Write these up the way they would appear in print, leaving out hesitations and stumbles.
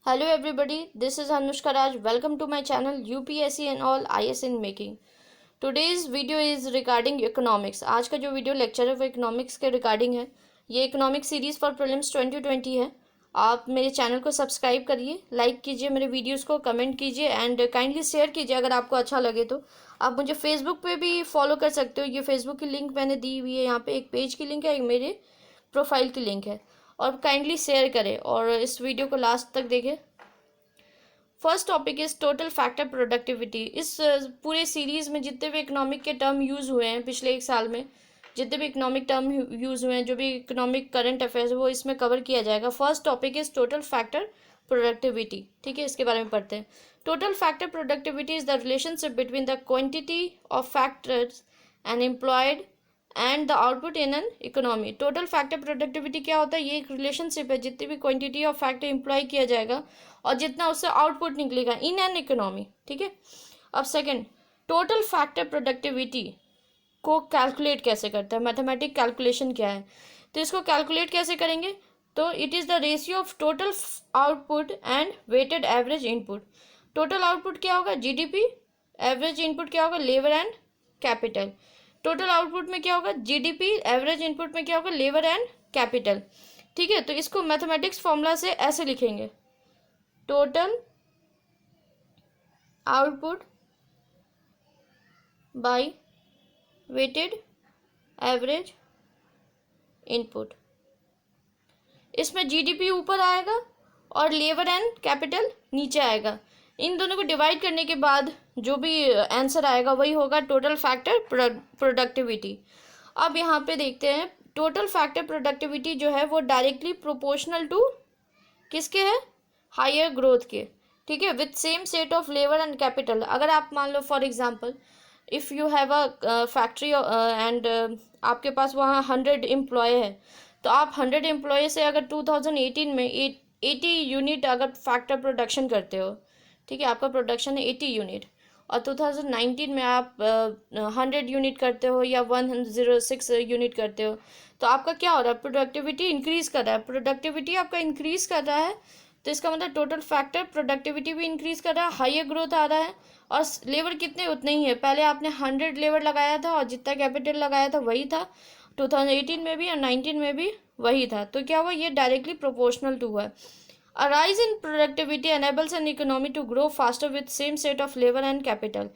Hello everybody, this is Anushka Raj. Welcome to my channel UPSC and all IS in making. Today's video is regarding economics. आज का जो video lecture है वो economics के regarding है. ये economics series for prelims 2020 है. आप मेरे चैनल को सब्सक्राइब करिए, लाइक कीजिए मेरे वीडियोस को, कमेंट कीजिए एंड काइंडली शेयर कीजिए अगर आपको अच्छा लगे तो. आप मुझे फेसबुक पे भी फॉलो कर सकते हो. ये फेसबुक की लिंक मैंने दी हुई है यहाँ पे. एक पेज की लिंक है, एक मेरे प्रोफाइल की लिंक है. और काइंडली शेयर करें और इस वीडियो को लास्ट तक देखें. First topic is total factor productivity. इस पूरे सीरीज में जितने भी इकोनॉमिक के टर्म यूज़ हुए हैं पिछले एक साल में, जितने भी इकोनॉमिक टर्म यूज़ हुए हैं, जो भी इकोनॉमिक करंट अफेयर्स है वो इसमें कवर किया जाएगा. First topic is total factor productivity. ठीक है, इसके बारे में पढ़ते हैं. Total factor productivity is the relationship between the quantity of factors and employed and the output in an economy. Total factor productivity क्या होता है? ये एक रिलेशनशिप है जितनी भी क्वांटिटी ऑफ फैक्टर एम्प्लॉय किया जाएगा और जितना उससे आउटपुट निकलेगा इन एन इकोनॉमी. ठीक है. अब सेकंड, टोटल फैक्टर प्रोडक्टिविटी को कैलकुलेट कैसे करते हैं? मैथमेटिक कैलकुलेशन क्या है? तो इसको कैलकुलेट कैसे करेंगे? तो it is the ratio of total output and weighted average input. Total output क्या होगा? जीडीपी. एवरेज इनपुट क्या होगा? Labour and capital. Total output में क्या होगा? जीडीपी. एवरेज इनपुट में क्या होगा? Labour and capital. ठीक है. तो इसको मैथमेटिक्स फॉर्मूला से ऐसे लिखेंगे: total output by weighted average input. इसमें जीडीपी ऊपर आएगा और लेबर एंड कैपिटल नीचे आएगा. इन दोनों को डिवाइड करने के बाद जो भी आंसर आएगा वही होगा टोटल फैक्टर प्रोडक्टिविटी. अब यहाँ पे देखते हैं, टोटल फैक्टर प्रोडक्टिविटी जो है वो डायरेक्टली प्रोपोर्शनल टू किसके है? हायर ग्रोथ के. ठीक है. With same set of labour and capital. अगर आप मान लो for example if you have a factory and आपके पास वहाँ 100 एम्प्लॉय है, तो आप 100 एम्प्लॉय से अगर 2018 में 80 यूनिट अगर फैक्टर प्रोडक्शन करते हो, ठीक है, आपका प्रोडक्शन है 80 यूनिट, और 2019 में आप 100 यूनिट करते हो या 106 यूनिट करते हो, तो आपका क्या हो रहा है? प्रोडक्टिविटी इंक्रीज़ कर रहा है. प्रोडक्टिविटी आपका इंक्रीज़ कर रहा है तो इसका मतलब टोटल फैक्टर प्रोडक्टिविटी भी इंक्रीज़ कर रहा है, हायर ग्रोथ आ रहा है. और लेबर कितने? उतने ही है. पहले आपने 100 लेबर लगाया था और जितना कैपिटल लगाया था वही था 2018 में भी और 19 में भी वही था. तो क्या हुआ? ये डायरेक्टली प्रोपोर्शनल टू हुआ. A rise in productivity enables an economy to grow faster with same set of labor and capital.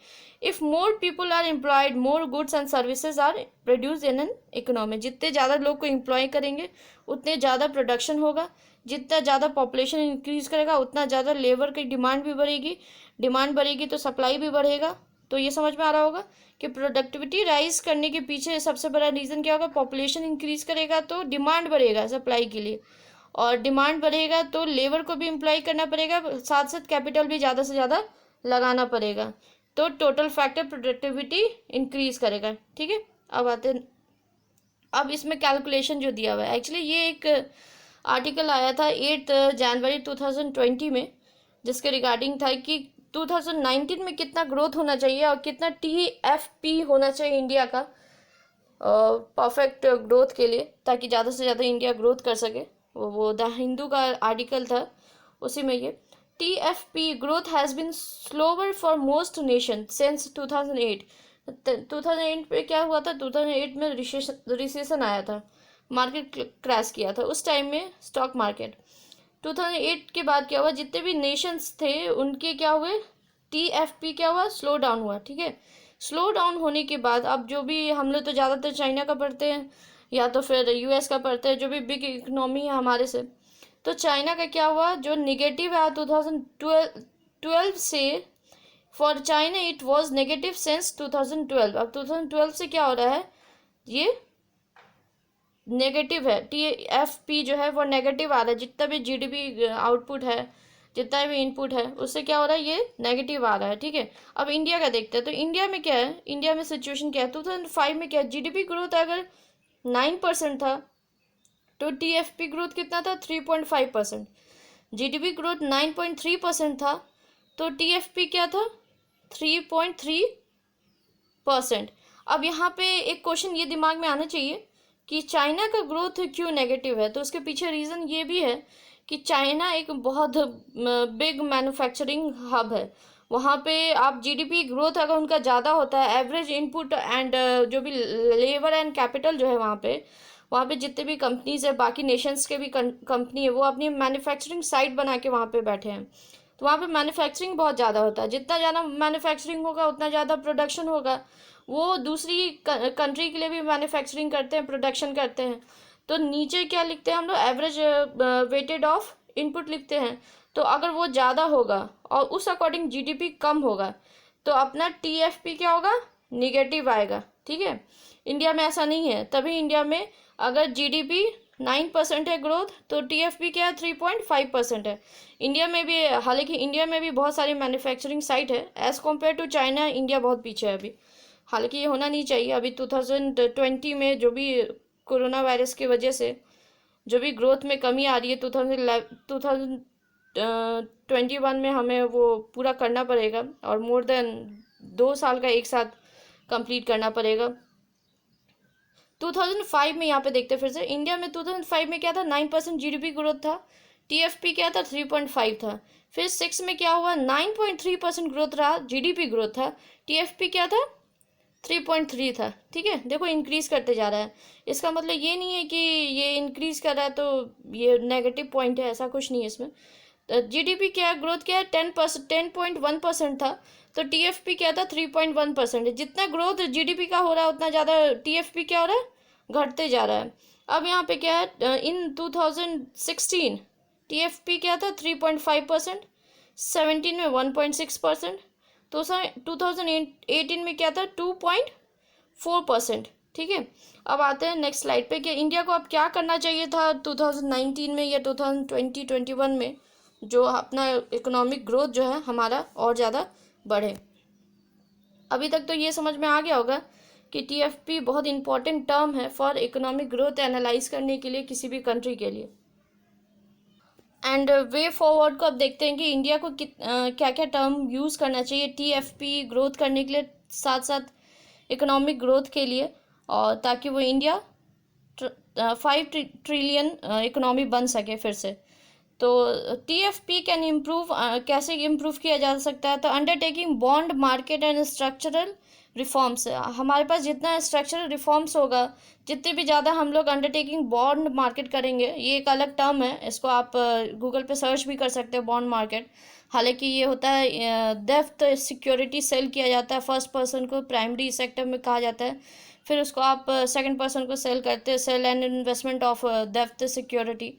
If more people are employed, more goods and services are produced in an economy. जितने ज़्यादा लोग को employ करेंगे उतने ज़्यादा production होगा. जितना ज़्यादा पॉपुलेशन इंक्रीज करेगा उतना ज़्यादा लेबर की डिमांड भी बढ़ेगी. डिमांड बढ़ेगी तो सप्लाई भी बढ़ेगा. तो ये समझ में आ रहा होगा कि प्रोडक्टिविटी राइज करने के पीछे सबसे बड़ा रीज़न क्या होगा? पॉपुलेशन इंक्रीज करेगा तो डिमांड बढ़ेगा सप्लाई के लिए, और डिमांड बढ़ेगा तो लेबर को भी एम्प्लॉय करना पड़ेगा, साथ साथ कैपिटल भी ज़्यादा से ज़्यादा लगाना पड़ेगा. तो टोटल फैक्टर प्रोडक्टिविटी इंक्रीज करेगा. ठीक है. अब आते हैं, अब इसमें कैलकुलेशन जो दिया हुआ है, एक्चुअली ये एक आर्टिकल आया था 8 जनवरी 2020 में, जिसके रिगार्डिंग था कि 2019 में कितना ग्रोथ होना चाहिए और कितना TFP होना चाहिए इंडिया का परफेक्ट ग्रोथ के लिए, ताकि ज़्यादा से ज़्यादा इंडिया ग्रोथ कर सके. वो द हिंदू का आर्टिकल था, उसी में ये TFP growth has been slower for most nation since 2008. 2008 पे क्या हुआ था? 2008 में रिसेशन आया था, मार्केट क्रैश किया था उस टाइम में स्टॉक मार्केट. 2008 के बाद क्या हुआ? जितने भी नेशंस थे उनके क्या हुए? TFP क्या हुआ? स्लो डाउन हुआ. ठीक है. स्लो डाउन होने के बाद अब जो भी हम लोग तो ज़्यादातर चाइना का पढ़ते हैं या तो फिर US का पढ़ते हैं, जो भी बिग इकोनॉमी है हमारे से. तो चाइना का क्या हुआ? जो निगेटिव है 2012 से, for China it was negative since 2012. अब 2012 से क्या हो रहा है? ये नेगेटिव है. TFP जो है वो नेगेटिव आ रहा है. जितना भी GDP आउटपुट है, जितना भी इनपुट है, उससे क्या हो रहा है? ये नेगेटिव आ रहा है. ठीक है. अब इंडिया का देखते हैं. तो इंडिया में क्या है? इंडिया में सिचुएशन क्या है? 2005 में क्या है? GDP ग्रोथ अगर 9% था तो TFP ग्रोथ कितना था? 3.5%. GDP ग्रोथ 9.3% था तो TFP क्या था? 3.3%. अब यहाँ पे एक क्वेश्चन ये दिमाग में आना चाहिए कि चाइना का ग्रोथ क्यों नेगेटिव है. तो उसके पीछे रीज़न ये भी है कि चाइना एक बहुत बिग मैन्युफैक्चरिंग हब है। वहाँ पे आप जीडीपी ग्रोथ अगर उनका ज़्यादा होता है, एवरेज इनपुट एंड जो भी लेबर एंड कैपिटल जो है वहाँ पे जितने भी कंपनीज है, बाकी नेशंस के भी कंपनी है, वो अपनी मैन्युफैक्चरिंग साइट बना के वहाँ पे बैठे हैं। तो वहाँ पे मैन्युफैक्चरिंग बहुत ज़्यादा होता है। जितना ज़्यादा मैन्युफैक्चरिंग होगा उतना ज़्यादा प्रोडक्शन होगा। वो दूसरी कंट्री के लिए भी मैन्युफैक्चरिंग करते हैं, प्रोडक्शन करते हैं। तो नीचे क्या लिखते हैं हम लोग, एवरेज वेटेड ऑफ इनपुट लिखते हैं। तो अगर वो ज़्यादा होगा और उस अकॉर्डिंग जीडीपी कम होगा तो अपना टीएफपी क्या होगा, निगेटिव आएगा। ठीक है, इंडिया में ऐसा नहीं है। तभी इंडिया में अगर जीडीपी 9% है ग्रोथ तो टीएफपी क्या है, 3.5% है। इंडिया में भी, हालांकि इंडिया में भी बहुत सारी मैन्युफैक्चरिंग साइट है। As compare to China India बहुत पीछे है अभी। हालांकि ये होना नहीं चाहिए। अभी 2020 में जो भी कोरोना वायरस की वजह से जो भी ग्रोथ में कमी आ रही है, 2021 में हमें वो पूरा करना पड़ेगा और मोर देन 2 साल का एक साथ कंप्लीट करना पड़ेगा। 2005 में यहाँ पे देखते हैं फिर से, इंडिया में 2005 में क्या था, 9% जीडीपी ग्रोथ था। टीएफपी क्या था, 3.5 था। फिर 6 में क्या हुआ, 9.3% ग्रोथ रहा, जीडीपी ग्रोथ था। टीएफपी क्या था, 3.3 था। ठीक है, देखो इंक्रीज करते जा रहा है। इसका मतलब ये नहीं है कि ये इंक्रीज कर रहा है तो ये नेगेटिव पॉइंट है, ऐसा कुछ नहीं है इसमें। जीडीपी क्या ग्रोथ क्या है, 10.1% था। तो टीएफपी क्या था, 3.1% है। जितना ग्रोथ जीडीपी का हो रहा है उतना ज़्यादा टीएफपी क्या हो रहा है, घटते जा रहा है। अब यहाँ पे क्या है, इन 2016 टीएफपी क्या था, 3.5%, 17 में 1.6%, तो 2018 में क्या था, 2.4%। ठीक है, अब आते हैं नेक्स्ट स्लाइड पे कि इंडिया को अब क्या करना चाहिए था 2019 में या 2020-21 में, जो अपना इकोनॉमिक ग्रोथ जो है हमारा और ज़्यादा बढ़े। अभी तक तो ये समझ में आ गया होगा कि टीएफपी बहुत इंपॉर्टेंट टर्म है फॉर इकोनॉमिक ग्रोथ एनालाइज करने के लिए किसी भी कंट्री के लिए। एंड वे फॉरवर्ड को अब देखते हैं कि इंडिया को क्या क्या टर्म यूज़ करना चाहिए टीएफपी ग्रोथ करने के लिए, साथ साथ इकोनॉमिक ग्रोथ के लिए, और ताकि वो इंडिया 5 ट्रिलियन इकोनॉमी बन सके फिर से। तो टीएफपी कैन इम्प्रूव, कैसे इम्प्रूव किया जा सकता है, तो undertaking bond market and structural reforms. हमारे पास जितना स्ट्रक्चरल रिफॉर्म्स होगा, जितने भी ज़्यादा हम लोग अंडरटेकिंग बॉन्ड मार्केट करेंगे, ये एक अलग टर्म है, इसको आप गूगल पे सर्च भी कर सकते हैं, बॉन्ड मार्केट। हालांकि ये होता है डेप्थ सिक्योरिटी सेल किया जाता है फर्स्ट पर्सन को, प्राइमरी सेक्टर में कहा जाता है। फिर उसको आप सेकंड पर्सन को सेल करते हैं, सेल एंड इन्वेस्टमेंट ऑफ डेप्थ सिक्योरिटी,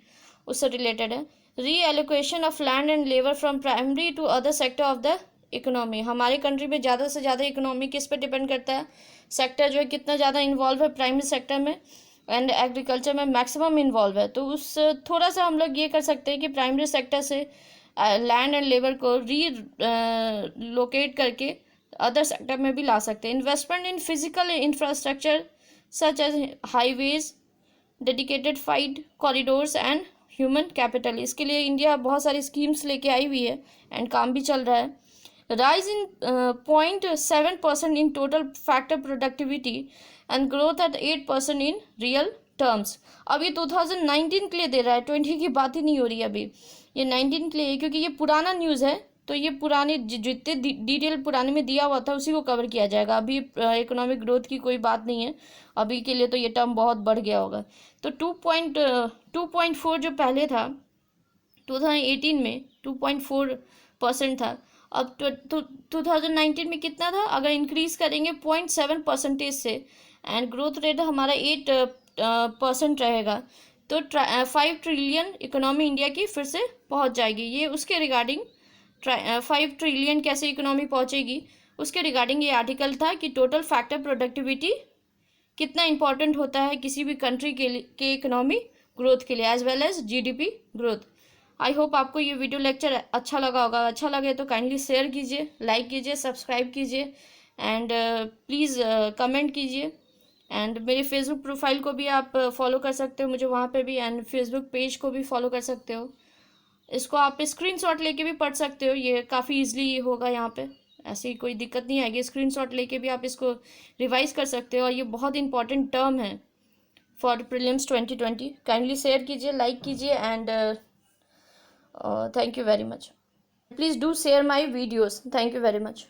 उससे रिलेटेड है। Reallocation of land and labour from primary to other sector of the economy. हमारी कंट्री में ज़्यादा से ज़्यादा इकोनॉमी किस पे डिपेंड करता है, सेक्टर जो है कितना ज़्यादा इन्वॉल्व है प्राइमरी सेक्टर में, एंड एग्रीकल्चर में मैक्सिमम इन्वॉल्व है। तो उस थोड़ा सा हम लोग ये कर सकते हैं कि प्राइमरी सेक्टर से लैंड एंड लेबर को लोकेट करके अदर सेक्टर में भी ला सकते हैं। Investment in physical infrastructure such as highways, dedicated freight corridors and human capital. इसके लिए इंडिया बहुत सारी स्कीम्स लेके आई हुई है एंड काम भी चल रहा है। Rise in 0.7% in total factor productivity and growth at 8% in real terms. अब ये 2019 के लिए दे रहा है, 20 की बात ही नहीं हो रही है अभी, ये 19 के लिए, क्योंकि ये पुराना न्यूज़ है। तो ये पुराने जितने डिटेल पुराने में दिया हुआ था उसी को कवर किया जाएगा। अभी इकोनॉमिक ग्रोथ की कोई बात नहीं है अभी के लिए, तो ये टर्म बहुत बढ़ गया होगा। तो 2.4 जो पहले था 2018 में 2.4% था, अब 2019 में कितना था, अगर इंक्रीज करेंगे 0.7% से, एंड ग्रोथ रेट हमारा 8% रहेगा, तो 5 ट्रिलियन इकोनॉमी इंडिया की फिर से पहुंच जाएगी। ये उसके रिगार्डिंग 5 ट्रिलियन कैसे इकोनॉमी पहुंचेगी उसके रिगार्डिंग ये आर्टिकल था कि टोटल फैक्टर प्रोडक्टिविटी कितना इंपॉर्टेंट होता है किसी भी कंट्री के इकोनॉमी ग्रोथ के लिए, as well as GDP growth. I hope आपको ये वीडियो लेक्चर अच्छा लगा होगा। अच्छा लगे तो काइंडली शेयर कीजिए, लाइक कीजिए, सब्सक्राइब कीजिए, एंड प्लीज़ कमेंट कीजिए। एंड मेरे फेसबुक प्रोफाइल को भी आप फॉलो कर सकते हो मुझे वहाँ पे भी, एंड फेसबुक पेज को भी फॉलो कर सकते हो। इसको आप स्क्रीनशॉट लेके भी पढ़ सकते हो, ये काफ़ी ईजिली होगा, यहाँ पे ऐसी कोई दिक्कत नहीं आएगी। स्क्रीनशॉट लेके भी आप इसको रिवाइज कर सकते हो, और ये बहुत इंपॉर्टेंट टर्म है फॉर प्रीलिम्स 2020। काइंडली शेयर कीजिए, लाइक कीजिए, and Thank you very much. Please do share my videos. Thank you very much.